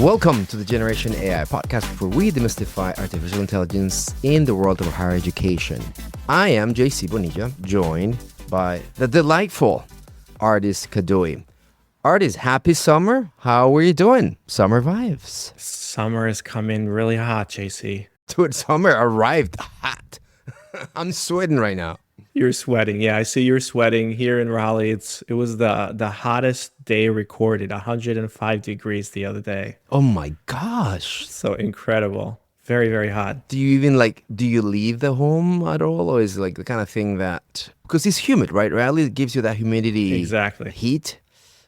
Welcome to the Generation AI podcast, where we demystify artificial intelligence in the world of higher education. I am JC Bonilla, joined by the delightful Ardis Kadiu. Ardis, happy summer. How are you doing? Summer vibes. Summer is coming really hot, JC. Dude, summer arrived hot. I'm sweating right now. You're sweating. Yeah, I see you're sweating here in Raleigh. It was the hottest day recorded, 105 degrees the other day. Oh my gosh. So incredible. Very, very hot. Do you do you leave the home at all? Or is it like the kind of thing that, because it's humid, right? Raleigh gives you that humidity. Exactly. Heat.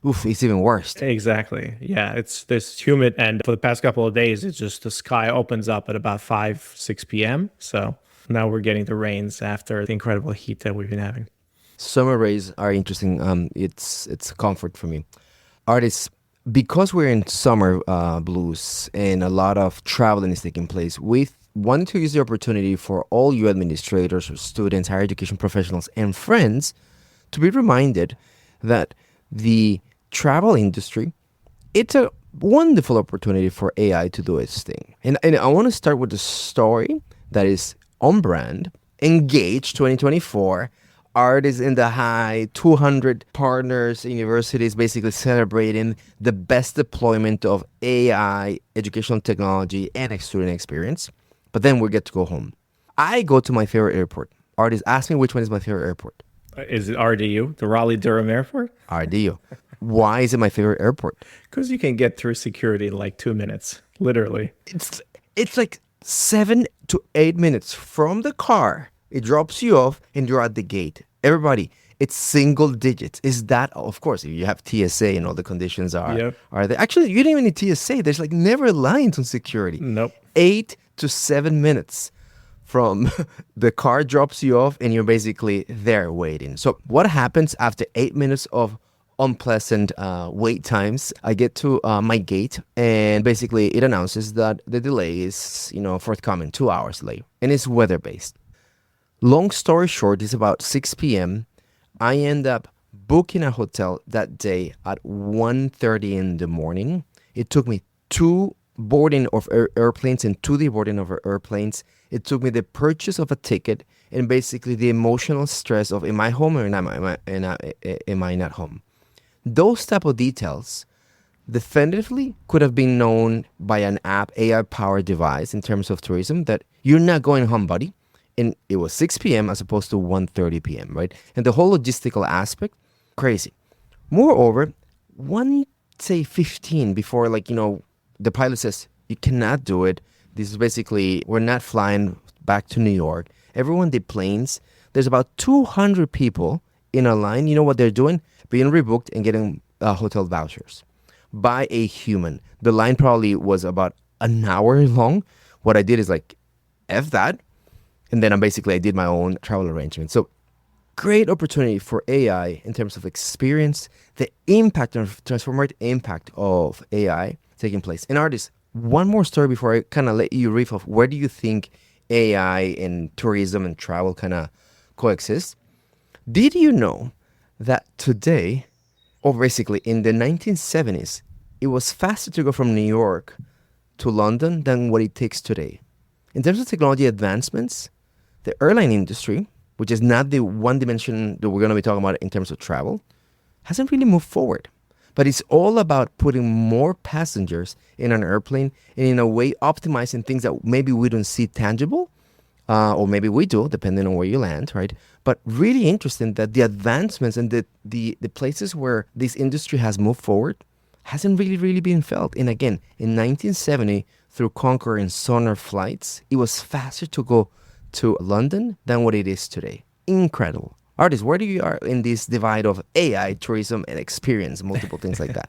Oof, it's even worse. Exactly. Yeah, it's humid. And for the past couple of days, it's just the sky opens up at about 6 p.m. So now we're getting the rains after the incredible heat that we've been having. Summer rays are interesting. It's a comfort for me. Artists, because we're in summer blues and a lot of traveling is taking place, we want to use the opportunity for all you administrators or students, higher education professionals, and friends to be reminded that the travel industry, it's a wonderful opportunity for AI to do its thing. And I want to start with a story that is on brand. Engage 2024. Ardis in the high, 200 partners, universities basically celebrating the best deployment of AI, educational technology, and a student experience. But then we get to go home. I go to my favorite airport. Ardis, ask me which one is my favorite airport. Is it RDU, the Raleigh-Durham Airport? RDU. Why is it my favorite airport? Because you can get through security in like 2 minutes, literally. It's like 7 to 8 minutes from the car. It drops you off and you're at the gate. Everybody, it's single digits. Is that, of course, if you have TSA and all the conditions are there. Actually, you don't even need TSA. There's like never lines on security. Nope. 8 to 7 minutes from the car drops you off and you're basically there waiting. So what happens after 8 minutes of unpleasant wait times? I get to my gate and basically it announces that the delay is, forthcoming, 2 hours late, and it's weather-based. Long story short, it's about 6 p.m. I end up booking a hotel that day at 1:30 in the morning. It took me 2 boarding of airplanes and 2 deboarding of airplanes. It took me the purchase of a ticket and basically the emotional stress of, am I home or am I not home? Those type of details definitively could have been known by an app, AI-powered device in terms of tourism, that you're not going home, buddy. And it was 6 p.m. as opposed to 1:30 p.m., right? And the whole logistical aspect, crazy. Moreover, 1:15 before, the pilot says, you cannot do it. This is basically, we're not flying back to New York. Everyone deplanes. There's about 200 people in a line. You know what they're doing? Being rebooked and getting hotel vouchers by a human. The line probably was about an hour long. What I did is F that. And then I did my own travel arrangement. So great opportunity for AI in terms of experience, the impact of transformative impact of AI taking place. And Ardis, one more story before I kind of let you riff off. Where do you think AI and tourism and travel kind of coexist? Did you know that today, or basically in the 1970s, it was faster to go from New York to London than what it takes today? In terms of technology advancements, the airline industry, which is not the one dimension that we're going to be talking about in terms of travel, hasn't really moved forward. But it's all about putting more passengers in an airplane and in a way optimizing things that maybe we don't see tangible, or maybe we do, depending on where you land, right? But really interesting that the advancements and the places where this industry has moved forward hasn't really been felt. And again, in 1970, through Concorde and Sonar flights, it was faster to go to London than what it is today. Incredible. Ardis, where do you are in this divide of AI, tourism, and experience, multiple things like that?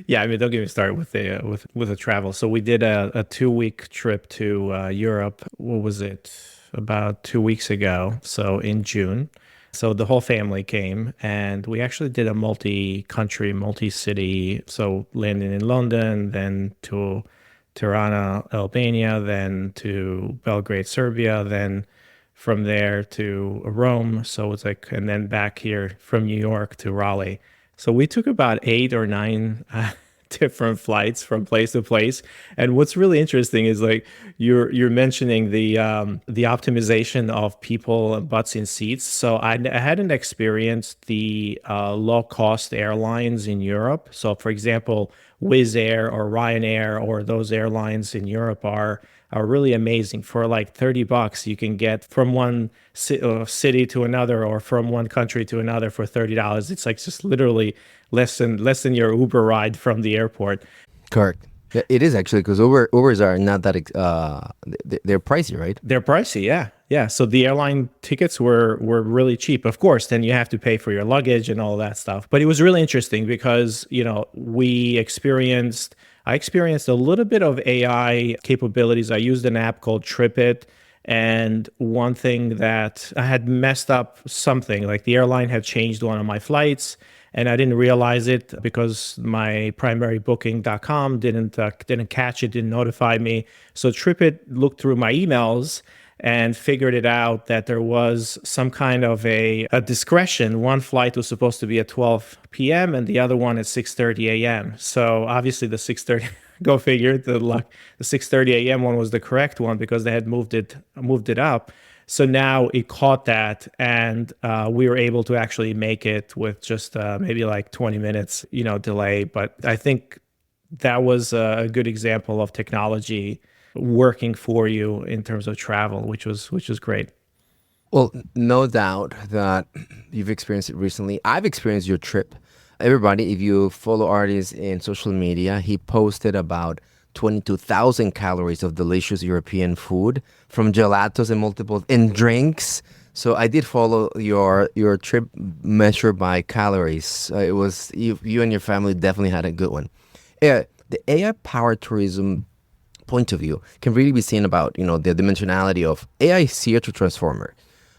Yeah, I mean, don't get me started with the travel. So we did a 2-week trip to Europe. What was it? About 2 weeks ago. So in June. So the whole family came, and we actually did a multi-country, multi-city. So landing in London, then to Tirana, Albania, then to Belgrade, Serbia, then from there to Rome. So it's and then back here from New York to Raleigh. So we took about 8 or 9 different flights from place to place. And what's really interesting is like you're mentioning the optimization of people butts in seats. So I hadn't experienced the low cost airlines in Europe. So for example, Wizz Air or Ryanair or those airlines in Europe are really amazing. For like $30, you can get from one city to another or from one country to another for $30. It's like just literally less than your Uber ride from the airport. Correct. Yeah, it is actually because Ubers are not that they're pricey, right? They're pricey, yeah. Yeah. So the airline tickets were really cheap. Of course, then you have to pay for your luggage and all that stuff. But it was really interesting because, I experienced a little bit of AI capabilities. I used an app called TripIt. And one thing that I had messed up something, like the airline had changed one of my flights and I didn't realize it because my primary booking.com didn't catch it, didn't notify me. So TripIt looked through my emails and figured it out that there was some kind of a discretion. One flight was supposed to be at 12 p.m. and the other one at 6:30 a.m. So obviously the 6:30 go figure, the 6:30 a.m. one was the correct one because they had moved it up. So now it caught that, and we were able to actually make it with just maybe like 20 minutes, delay. But I think that was a good example of technology working for you in terms of travel, which was great. Well, no doubt that you've experienced it recently. I've experienced your trip. Everybody, if you follow Ardis in social media, he posted about 22,000 calories of delicious European food from gelatos and multiple and drinks. So I did follow your trip measured by calories. It was you and your family definitely had a good one. Yeah, the AI powered tourism point of view can really be seen about the dimensionality of AI is here to transform it.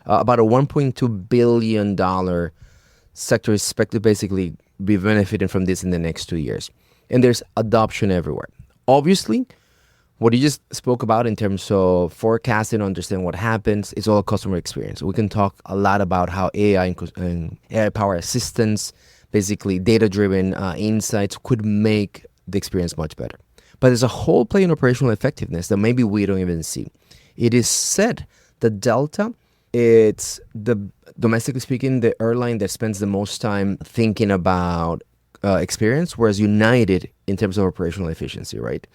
About a $1.2 billion sector is expected to basically be benefiting from this in the next 2 years. And there's adoption everywhere. Obviously, what you just spoke about in terms of forecasting, understand what happens, is all customer experience. We can talk a lot about how AI and AI-powered assistance, basically data-driven insights, could make the experience much better. But there's a whole play in operational effectiveness that maybe we don't even see. It is said that Delta, it's domestically speaking, the airline that spends the most time thinking about experience, whereas United in terms of operational efficiency, right?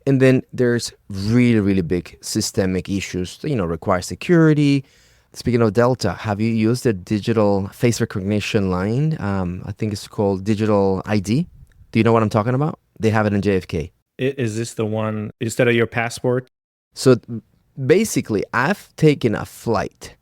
And then there's really, really big systemic issues that, require security. Speaking of Delta, have you used the digital face recognition line? I think it's called digital ID. Do you know what I'm talking about? They have it in JFK. Is this the one instead of your passport? So basically, I've taken a flight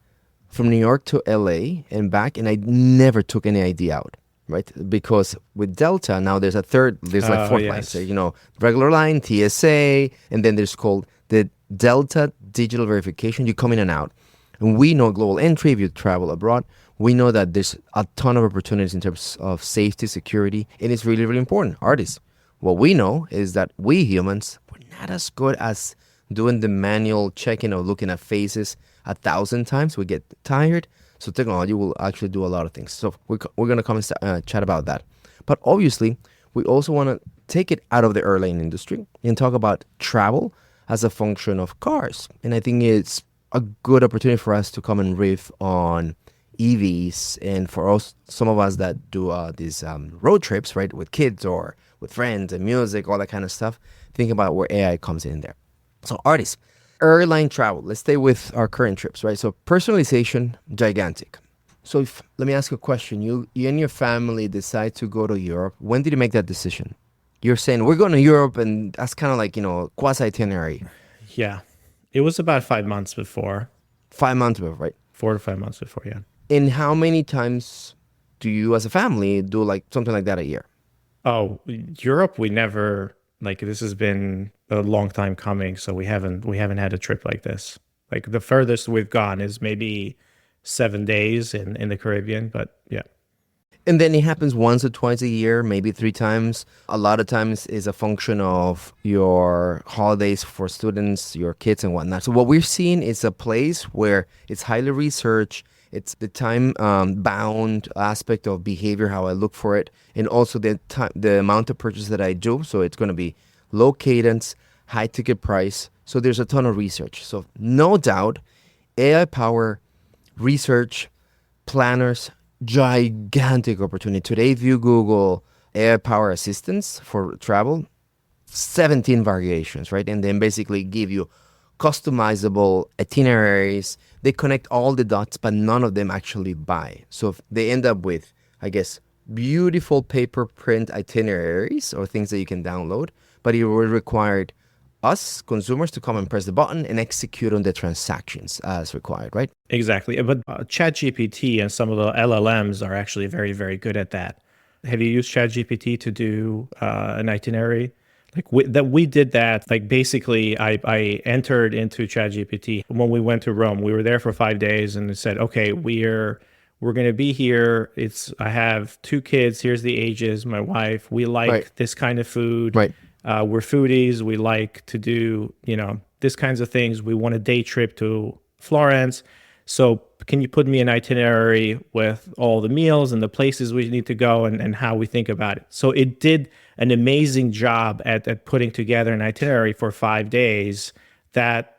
from New York to LA and back, and I never took any ID out, right? Because with Delta, now there's like fourth line. Yes. So, regular line, TSA, and then there's called the Delta digital verification. You come in and out. And we know global entry, if you travel abroad, we know that there's a ton of opportunities in terms of safety, security, and it's really, really important. Artists. What we know is that we humans, we're not as good as doing the manual checking or looking at faces 1,000 times. We get tired. So technology will actually do a lot of things. So we're going to come and chat about that. But obviously, we also want to take it out of the airline industry and talk about travel as a function of cars. And I think it's a good opportunity for us to come and riff on EVs, and for us, some of us that do these road trips, right, with kids or with friends and music, all that kind of stuff, think about where AI comes in there. So artists, airline travel, let's stay with our current trips, right? So personalization, gigantic. So let me ask you a question. You and your family decide to go to Europe. When did you make that decision? You're saying, we're going to Europe, and that's kind of like, quasi itinerary. Yeah. It was about 5 months before. 5 months before, right? 4 to 5 months before, yeah. And how many times do you as a family do like something like that a year? Oh, Europe, we never, like, this has been a long time coming, so we haven't had a trip like this. Like the furthest we've gone is maybe 7 days in the Caribbean, but yeah. And then it happens once or twice a year, maybe 3 times. A lot of times is a function of your holidays for students, your kids and whatnot. So what we're seeing is a place where it's highly researched It's the time bound aspect of behavior, how I look for it, and also the time, the amount of purchase that I do. So it's going to be low cadence, high ticket price. So there's a ton of research. So no doubt, AI power research planners, gigantic opportunity. Today, if you Google AI power assistance for travel, 17 variations, right? And then basically give you customizable itineraries. They connect all the dots, but none of them actually buy. So if they end up with, I guess, beautiful paper print itineraries or things that you can download, but it will require us consumers to come and press the button and execute on the transactions as required, right? Exactly. But ChatGPT and some of the LLMs are actually very, very good at that. Have you used ChatGPT to do an itinerary? Like we did that. Like basically, I entered into ChatGPT when we went to Rome. We were there for 5 days, and it said, "Okay, we're going to be here. I have 2 kids. Here's the ages. My wife. We Right, like this kind of food. right. We're foodies. We like to do this kinds of things. We want a day trip to Florence. So can you put me an itinerary with all the meals and the places we need to go and how we think about it?" So it did an amazing job at putting together an itinerary for 5 days that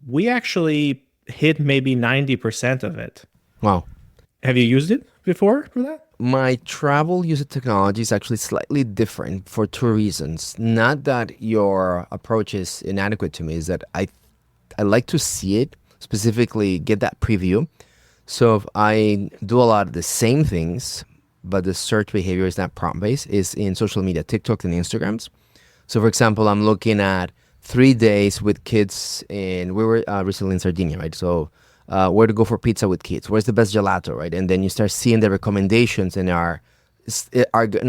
we actually hit maybe 90% of it. Wow. Have you used it before for that? My travel user technology is actually slightly different for two reasons. Not that your approach is inadequate to me, is that I like to see it, specifically get that preview. So if I do a lot of the same things, but the search behavior is not prompt based, is in social media, TikTok and Instagrams. So for example, I'm looking at 3 days with kids, and we were recently in Sardinia, right? So where to go for pizza with kids? Where's the best gelato, right? And then you start seeing the recommendations, and are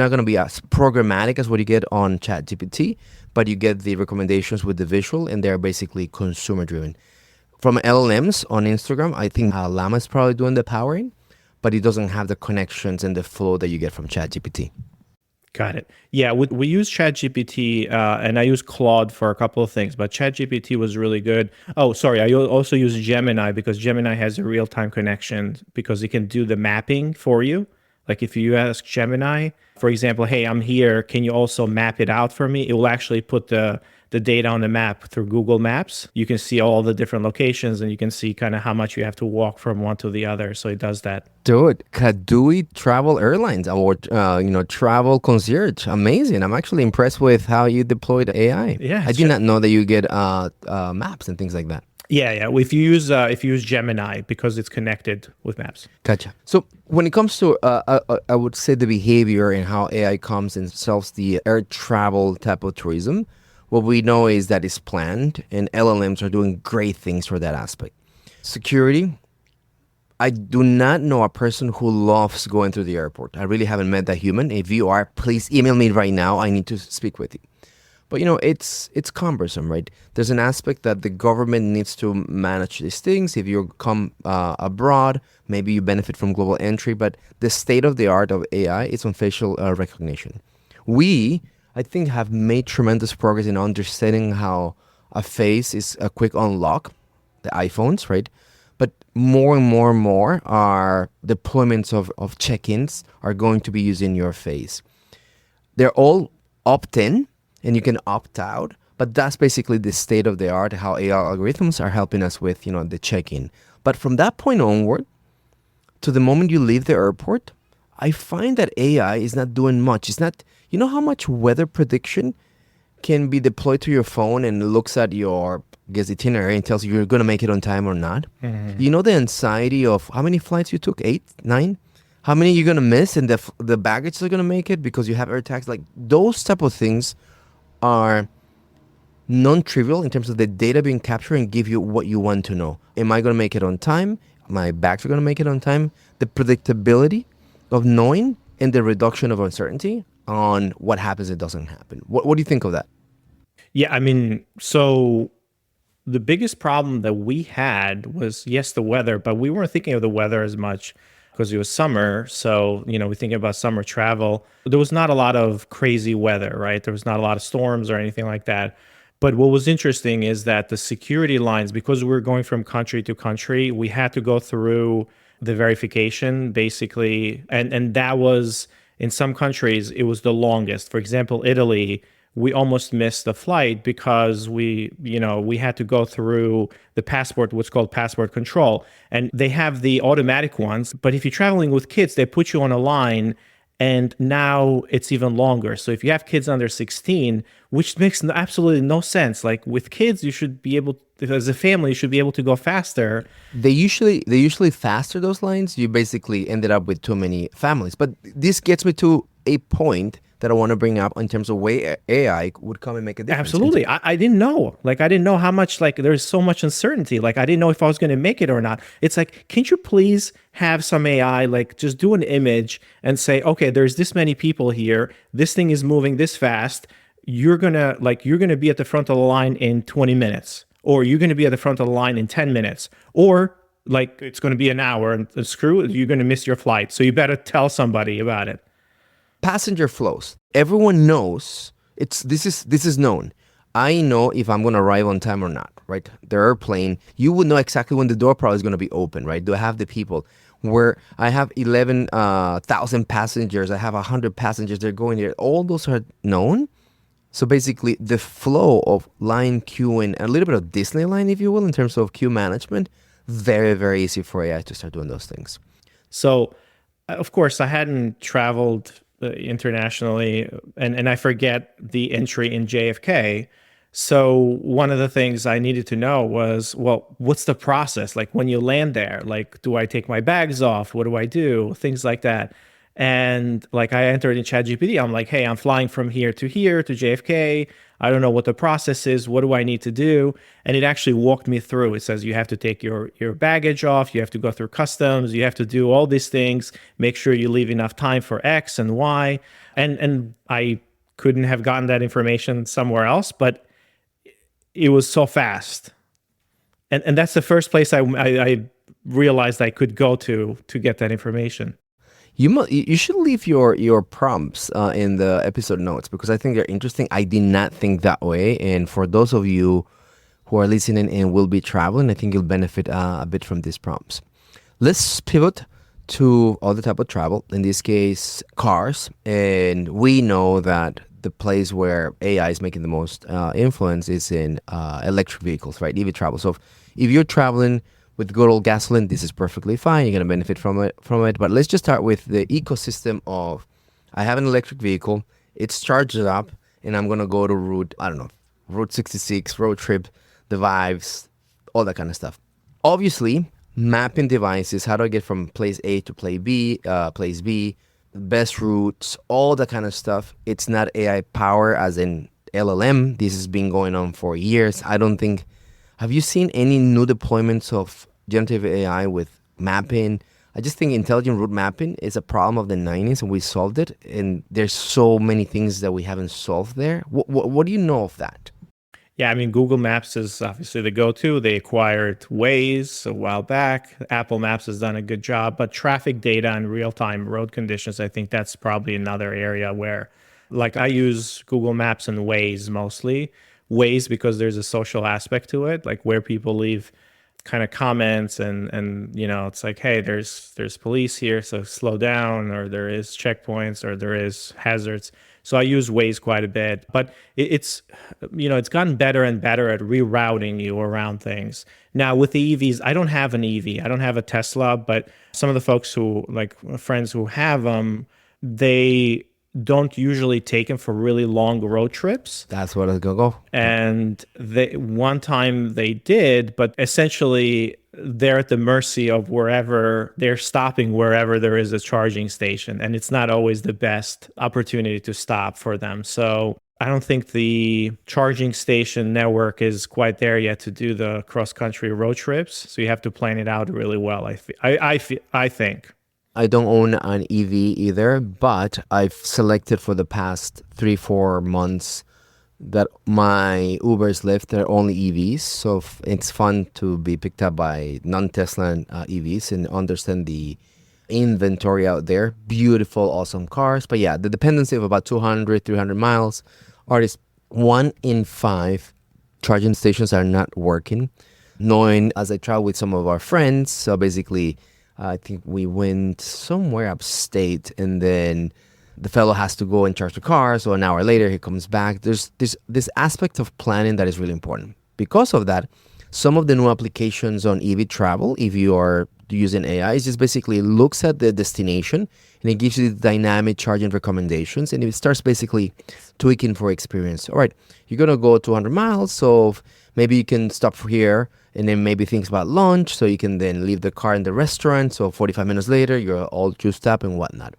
not going to be as programmatic as what you get on ChatGPT, but you get the recommendations with the visual, and they're basically consumer driven. From LLMs on Instagram, I think Llama is probably doing the powering, but it doesn't have the connections and the flow that you get from ChatGPT. Got it. Yeah, we use ChatGPT, and I use Claude for a couple of things, but ChatGPT was really good. Oh, sorry, I also use Gemini because Gemini has a real-time connection because it can do the mapping for you. Like if you ask Gemini, for example, "Hey, I'm here. Can you also map it out for me?" It will actually put the data on the map through Google Maps. You can see all the different locations, and you can see kind of how much you have to walk from one to the other. So it does that. Dude, Kadiu Travel Airlines or Travel Concierge, amazing! I'm actually impressed with how you deployed AI. Yeah, I did not know that you get maps and things like that. yeah. If you use Gemini because it's connected with Maps. Gotcha. So when it comes to, I would say the behavior and how AI comes and solves the air travel type of tourism, what we know is that it's planned, and LLMs are doing great things for that aspect. Security, I do not know a person who loves going through the airport. I really haven't met that human. If you are, please email me right now. I need to speak with you. But it's cumbersome, right? There's an aspect that the government needs to manage these things. If you come abroad, maybe you benefit from global entry. But the state of the art of AI is on facial recognition. We, I think, have made tremendous progress in understanding how a face is a quick unlock, the iPhones, right? But more and more and more are deployments of check-ins are going to be using your face. They're all opt-in, and you can opt out, but that's basically the state of the art, how AI algorithms are helping us with, the check-in. But from that point onward, to the moment you leave the airport, I find that AI is not doing much. It's not, how much weather prediction can be deployed to your phone and looks at your, itinerary and tells you you're going to make it on time or not? Mm-hmm. You know the anxiety of how many flights you took? 8, 9? How many you're going to miss, and the baggage are going to make it because you have air tags? Like those type of things are non-trivial in terms of the data being captured and give you what you want to know. Am I going to make it on time? My bags are going to make it on time? The predictability of knowing and the reduction of uncertainty on what happens and doesn't happen. What do you think of that? Yeah, I mean, so the biggest problem that we had was, yes, the weather, but we weren't thinking of the weather as much because it was summer. So, we're thinking about summer travel. There was not a lot of crazy weather, right? There was not a lot of storms or anything like that. But what was interesting is that the security lines, because we were going from country to country, we had to go through the verification basically, and that was in some countries it was the longest. For example, Italy, we almost missed the flight because we had to go through the passport, what's called passport control, and they have the automatic ones. But if you're traveling with kids, they put you on a line, and now it's even longer. So if you have kids under 16, which makes absolutely no sense. Like with kids, you should be able, as a family, you should be able to go faster. They usually faster those lines. You basically ended up with too many families. But this gets me to a point that I want to bring up in terms of way AI would come and make a difference. Absolutely. I didn't know. Like, I didn't know how much, like, there's so much uncertainty. Like, I didn't know if I was going to make it or not. It's like, can't you please have some AI, like, just do an image and say, okay, there's this many people here. This thing is moving this fast. You're going to be at the front of the line in 20 minutes, or you're going to be at the front of the line in 10 minutes, or like, it's going to be an hour and screw it, you're going to miss your flight. So you better tell somebody about it. Passenger flows. Everyone knows this is known. I know if I'm going to arrive on time or not, right? The airplane, you would know exactly when the door probably is going to be open, right? Do I have the people? Where I have 11,000 passengers, I have 100 passengers, they're going here. All those are known. So basically, the flow of line queuing, a little bit of Disneyland, if you will, in terms of queue management, very, very easy for AI to start doing those things. So, of course, I hadn't traveled internationally, and I forget the entry in JFK. So one of the things I needed to know was, well, what's the process? Like when you land there, like, do I take my bags off? What do I do? Things like that. And like I entered in ChatGPT, I'm like, hey, I'm flying from here to JFK. I don't know what the process is. What do I need to do? And it actually walked me through. It says you have to take your baggage off. You have to go through customs. You have to do all these things. Make sure you leave enough time for X and Y. And I couldn't have gotten that information somewhere else, but it was so fast. And that's the first place I realized I could go to get that information. You should leave your prompts in the episode notes because I think they're interesting. I did not think that way, and for those of you who are listening and will be traveling, I think you'll benefit a bit from these prompts. Let's pivot to other type of travel. In this case, cars, and we know that the place where AI is making the most influence is in electric vehicles, right? EV travel. So if you're traveling with good old gasoline, this is perfectly fine. You're going to benefit from it. But let's just start with the ecosystem of, I have an electric vehicle, it's charged up, and I'm going to go to Route 66, road trip, the vibes, all that kind of stuff. Obviously, mapping devices, how do I get from place A to place B, best routes, all that kind of stuff. It's not AI power as in LLM. This has been going on for years. Have you seen any new deployments of generative AI with mapping? I just think intelligent route mapping is a problem of the 90s and we solved it. And there's so many things that we haven't solved there. What do you know of that? Yeah, I mean, Google Maps is obviously the go-to. They acquired Waze a while back. Apple Maps has done a good job. But traffic data and real-time road conditions, I think that's probably another area where, like, I use Google Maps and Waze mostly. Waze because there's a social aspect to it, like where people leave kind of comments and it's like, hey, there's police here, so slow down, or there is checkpoints, or there is hazards. So I use Waze quite a bit, but it's gotten better and better at rerouting you around things. Now with the EVs, I don't have an EV, I don't have a Tesla, but some of the folks who, like friends who have them, they don't usually take them for really long road trips. That's what I was gonna go. And one time they did, but essentially they're at the mercy of wherever they're stopping, wherever there is a charging station. And it's not always the best opportunity to stop for them. So I don't think the charging station network is quite there yet to do the cross-country road trips. So you have to plan it out really well, I think. I don't own an EV either, but I've selected for the past 3-4 months that my Ubers, Lyft, they're only EVs. So it's fun to be picked up by non-Tesla EVs and understand the inventory out there. Beautiful, awesome cars. But yeah, the dependency of about 200, 300 miles. Ardis, 1 in 5 charging stations are not working. Knowing as I travel with some of our friends, so basically I think we went somewhere upstate, and then the fellow has to go and charge the car. So an hour later, he comes back. There's this aspect of planning that is really important. Because of that, some of the new applications on EV travel, if you are using AI, is just basically looks at the destination and it gives you the dynamic charging recommendations, and it starts basically tweaking for experience. All right, you're gonna go 200 miles, so maybe you can stop here and then maybe think about lunch, so you can then leave the car in the restaurant. So 45 minutes later, you're all juiced up and whatnot.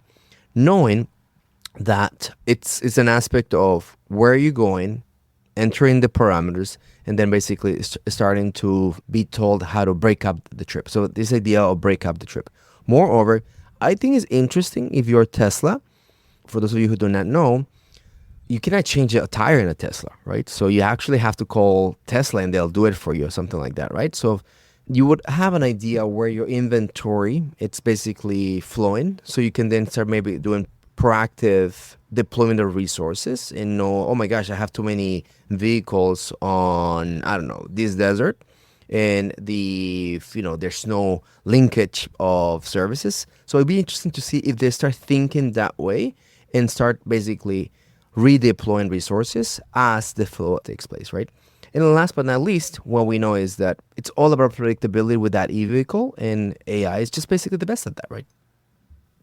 Knowing that it's an aspect of where are you going, entering the parameters, and then basically starting to be told how to break up the trip. So this idea of break up the trip. Moreover, I think it's interesting if you're Tesla. For those of you who do not know, you cannot change a tire in a Tesla, right? So you actually have to call Tesla and they'll do it for you or something like that, right? So you would have an idea where your inventory, it's basically flowing. So you can then start maybe doing proactive deployment of resources and know, oh my gosh, I have too many vehicles on, I don't know, this desert, and there's no linkage of services. So it'd be interesting to see if they start thinking that way and start basically redeploying resources as the flow takes place, right? And then last but not least, what we know is that it's all about predictability with that e-vehicle, and AI is just basically the best at that, right?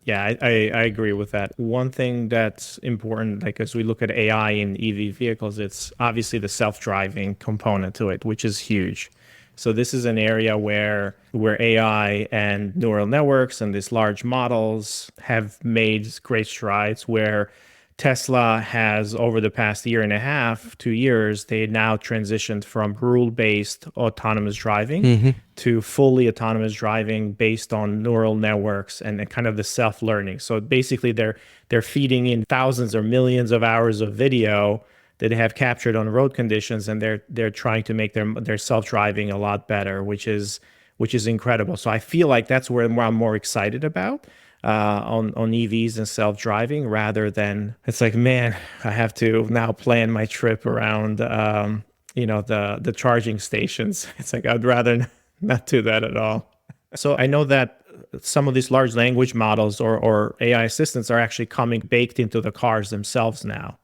Yeah, I agree with that. One thing that's important, like as we look at AI in EV vehicles, it's obviously the self-driving component to it, which is huge. So this is an area where AI and neural networks and these large models have made great strides, where Tesla has, over the past year and a half, 2 years, they now transitioned from rule-based autonomous driving to fully autonomous driving based on neural networks and kind of the self-learning. So basically, they're feeding in thousands or millions of hours of video that they have captured on road conditions, and they're trying to make their self-driving a lot better, which is incredible. So I feel like that's where I'm more excited about on EVs and self-driving, rather than it's like, man, I have to now plan my trip around the charging stations. It's like I'd rather not do that at all. So I know that some of these large language models or AI assistants are actually coming baked into the cars themselves now.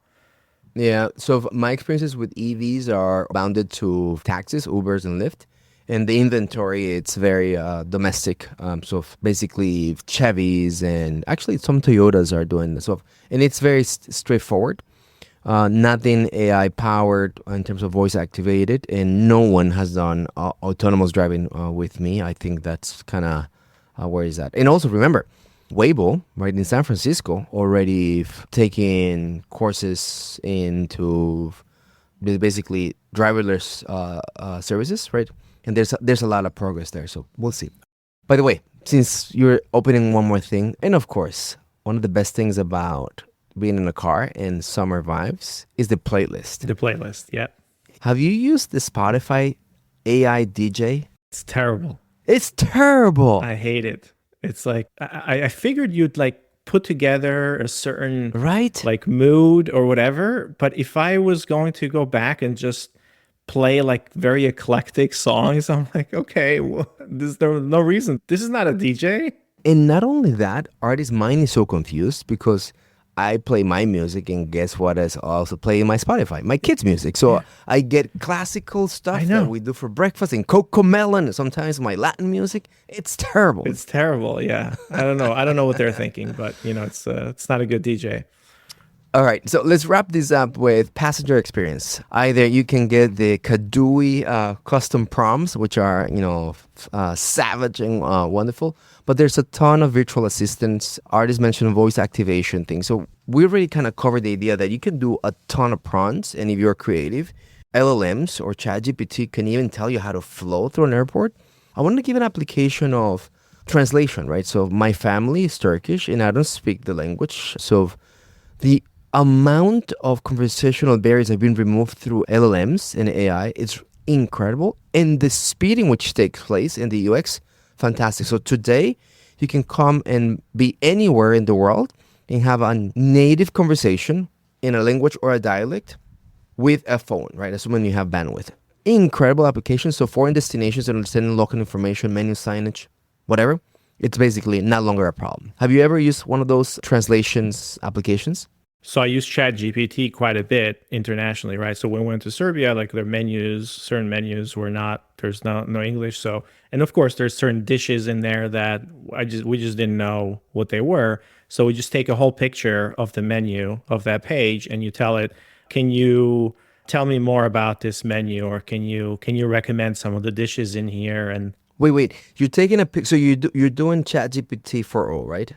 Yeah, so my experiences with EVs are bounded to taxis, Ubers, and Lyft. And the inventory, it's very domestic. Basically Chevys and actually some Toyotas are doing this. And it's very straightforward. Nothing AI powered in terms of voice activated. And no one has done autonomous driving with me. I think that's kind of where is that. And also remember, Weibo, right, in San Francisco, already taking courses into basically driverless services, right? And there's a lot of progress there, so we'll see. By the way, since you're opening one more thing, and of course, one of the best things about being in a car and summer vibes is the playlist. The playlist, yeah. Have you used the Spotify AI DJ? It's terrible. It's terrible. I hate it. It's like I figured you'd like put together a certain right like mood or whatever, but if I was going to go back and just play like very eclectic songs, I'm like, okay, well, there's no reason. This is not a DJ. And not only that, artist mind is so confused because I play my music, and guess what is also playing my Spotify? My kids' music. So yeah. I get classical stuff that we do for breakfast and Coco Melon, and sometimes my Latin music. It's terrible. It's terrible, yeah. I don't know. I don't know what they're thinking, but it's not a good DJ. All right, so let's wrap this up with passenger experience. Either you can get the Kadiu custom prompts, which are, savage and wonderful, but there's a ton of virtual assistants. Ardis mentioned voice activation things. So we already kind of covered the idea that you can do a ton of prompts, and if you're creative, LLMs or ChatGPT can even tell you how to flow through an airport. I want to give an application of translation, right? So my family is Turkish, and I don't speak the language. So the amount of conversational barriers have been removed through LLMs and AI. It's incredible. And the speed in which takes place in the UX, fantastic. So today, you can come and be anywhere in the world and have a native conversation in a language or a dialect with a phone, right? Assuming you have bandwidth. Incredible application. So foreign destinations and understanding local information, menu signage, whatever. It's basically not longer a problem. Have you ever used one of those translations applications? So I use ChatGPT quite a bit internationally, right? So when we went to Serbia, like their menus, certain menus were not, there's no English. So, and of course there's certain dishes in there that we just didn't know what they were. So we just take a whole picture of the menu of that page and you tell it, can you tell me more about this menu, or can you recommend some of the dishes in here? And Wait. You're taking a pic. So you're doing ChatGPT for all, right?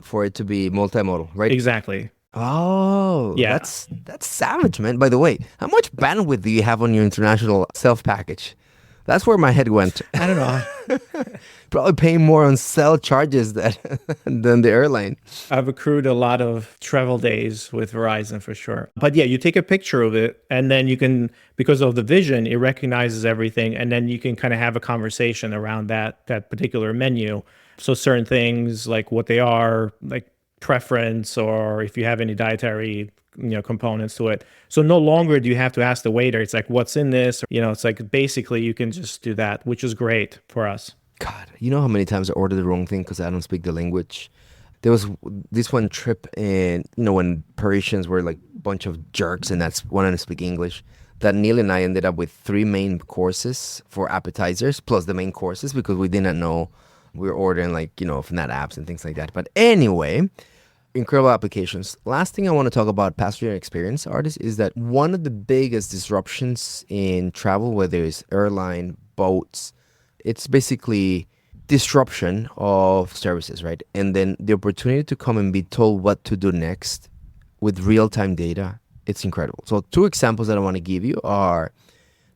For it to be multimodal, right? exactly. Oh, Yeah. that's savage, man. By the way, how much bandwidth do you have on your international self package? That's where my head went. I don't know. Probably paying more on cell charges than the airline. I've accrued a lot of travel days with Verizon for sure. But yeah, you take a picture of it and then you can, because of the vision, it recognizes everything. And then you can kind of have a conversation around that particular menu. So certain things like what they are, like preference, or if you have any dietary components to it. So no longer do you have to ask the waiter, it's like, what's in this? It's like basically you can just do that, which is great for us. God, you know how many times I ordered the wrong thing because I don't speak the language? There was this one trip in, when Parisians were like a bunch of jerks and that's when I speak English, that Neil and I ended up with 3 main courses for appetizers plus the main courses because we didn't know we were ordering from that apps and things like that. But anyway, incredible applications. Last thing I want to talk about passenger experience, Ardis, is that one of the biggest disruptions in travel, whether it's airline, boats, it's basically disruption of services, right? And then the opportunity to come and be told what to do next with real-time data, it's incredible. So 2 examples that I want to give you are,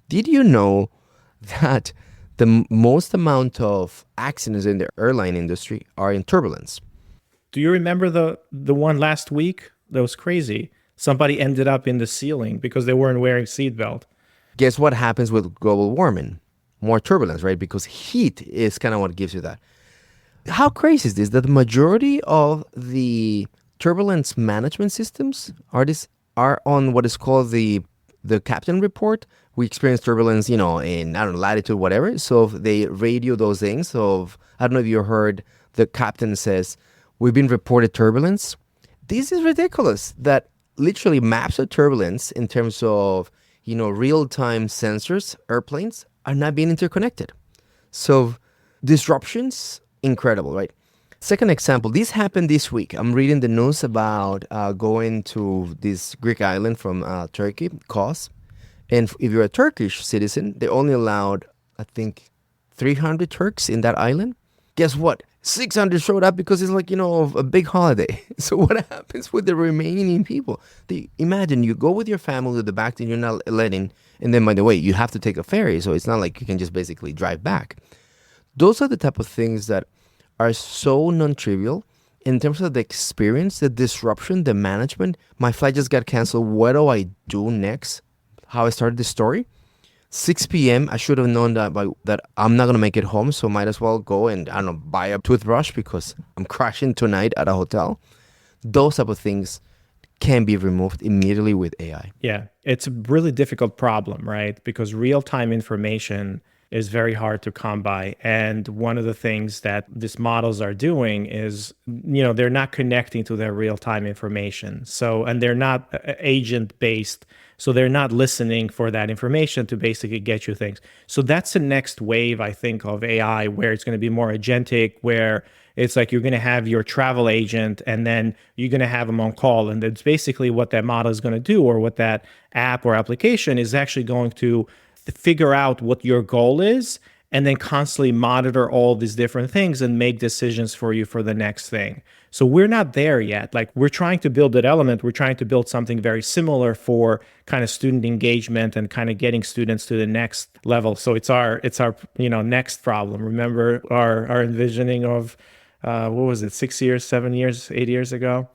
did you know that the most amount of accidents in the airline industry are in turbulence? Do you remember the one last week? That was crazy. Somebody ended up in the ceiling because they weren't wearing seatbelt. Guess what happens with global warming? More turbulence, right? Because heat is kind of what gives you that. How crazy is this? That the majority of the turbulence management systems are on what is called the captain report. We experience turbulence, in, I don't know, latitude, whatever. So they radio those things. So I don't know if you heard the captain says, we've been reported turbulence. This is ridiculous that literally maps of turbulence in terms of, real-time sensors, airplanes are not being interconnected. So disruptions, incredible, right? Second example, this happened this week. I'm reading the news about going to this Greek island from Turkey, Kos. And if you're a Turkish citizen, they only allowed, I think, 300 Turks in that island. Guess what? 600 showed up because it's like, a big holiday. So what happens with the remaining people? Imagine you go with your family to the back that you're not letting. And then, by the way, you have to take a ferry. So it's not like you can just basically drive back. Those are the type of things that are so non-trivial in terms of the experience, the disruption, the management. My flight just got canceled. What do I do next? How I started this story? 6 p.m. I should have known that I'm not going to make it home. So might as well go and, I don't know, buy a toothbrush because I'm crashing tonight at a hotel. Those type of things can be removed immediately with AI. Yeah, it's a really difficult problem, right? Because real-time information is very hard to come by. And one of the things that these models are doing is, they're not connecting to their real-time information. So, and they're not agent-based. So they're not listening for that information to basically get you things. So that's the next wave, I think, of AI, where it's going to be more agentic, where it's like you're going to have your travel agent and then you're going to have them on call. And that's basically what that model is going to do, or what that app or application is actually going to figure out what your goal is and then constantly monitor all these different things and make decisions for you for the next thing. So we're not there yet. Like, we're trying to build that element. We're trying to build something very similar for kind of student engagement and kind of getting students to the next level. So it's our next problem. Remember our envisioning of what was it, 6 years, 7 years, 8 years ago?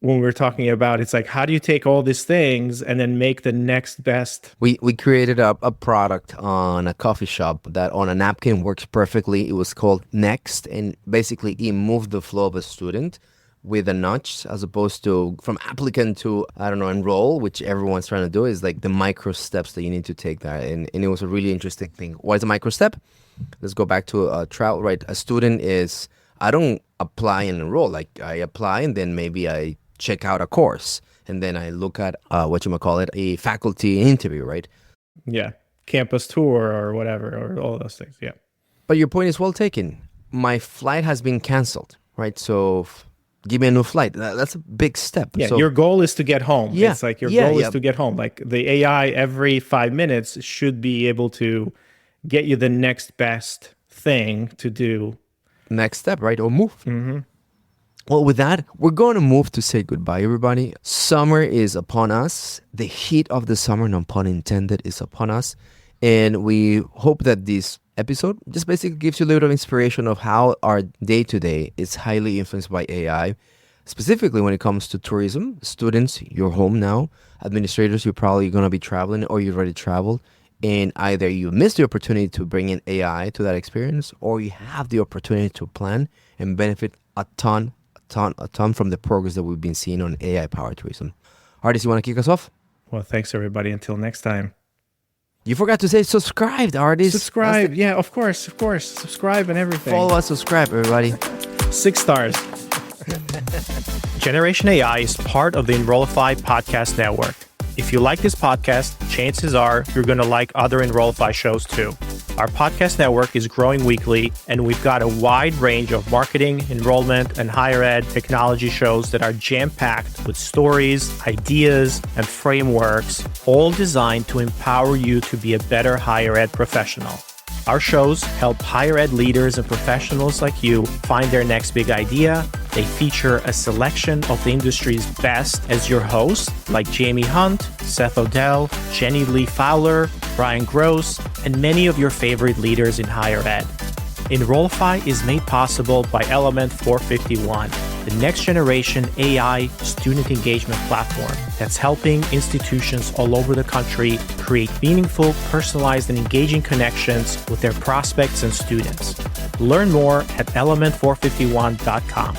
When we were talking about, it's like, how do you take all these things and then make the next best? We created a product on a coffee shop that on a napkin works perfectly. It was called Next, and basically it moved the flow of a student with a notch, as opposed to from applicant to, I don't know, enroll, which everyone's trying to do, is like the micro steps that you need to take there. And it was a really interesting thing. What is a micro step? Let's go back to travel, right? A student is I don't apply and enroll. Like I apply and then maybe I check out a course and then I look at a faculty interview, right? Yeah. Campus tour or whatever, or all those things. Yeah. But your point is well taken. My flight has been canceled, right? So give me a new flight. That's a big step. Yeah, So, your goal is to get home. Yeah, It's like your yeah, goal yeah. is to get home. Like the AI every 5 minutes should be able to get you the next best thing to do. next step, right? Or move. Well, with that, we're going to move to say goodbye, everybody. Summer is upon us. The heat of the summer, no pun intended, is upon us. And we hope that this episode just basically gives you a little bit of inspiration of how our day-to-day is highly influenced by AI, specifically when it comes to tourism. Students, you're home now. Administrators, you're probably going to be traveling or you've already traveled. And either you missed the opportunity to bring in AI to that experience, or you have the opportunity to plan and benefit a ton from the progress that we've been seeing on AI-powered tourism. Ardis, you want to kick us off? Well, thanks everybody. Until next time. You forgot to say subscribe, Ardis. Subscribe. Yeah, of course. Subscribe and everything. Follow us, subscribe, everybody. 6 stars. Generation AI is part of the Enrollify podcast network. If you like this podcast, chances are you're going to like other Enrollify shows too. Our podcast network is growing weekly, and we've got a wide range of marketing, enrollment, and higher ed technology shows that are jam-packed with stories, ideas, and frameworks, all designed to empower you to be a better higher ed professional. Our shows help higher ed leaders and professionals like you find their next big idea. They feature a selection of the industry's best as your hosts, like Jamie Hunt, Seth Odell, Jenny Lee Fowler, Brian Gross, and many of your favorite leaders in higher ed. Enrollify is made possible by Element 451, the next generation AI student engagement platform that's helping institutions all over the country create meaningful, personalized, and engaging connections with their prospects and students. Learn more at element451.com.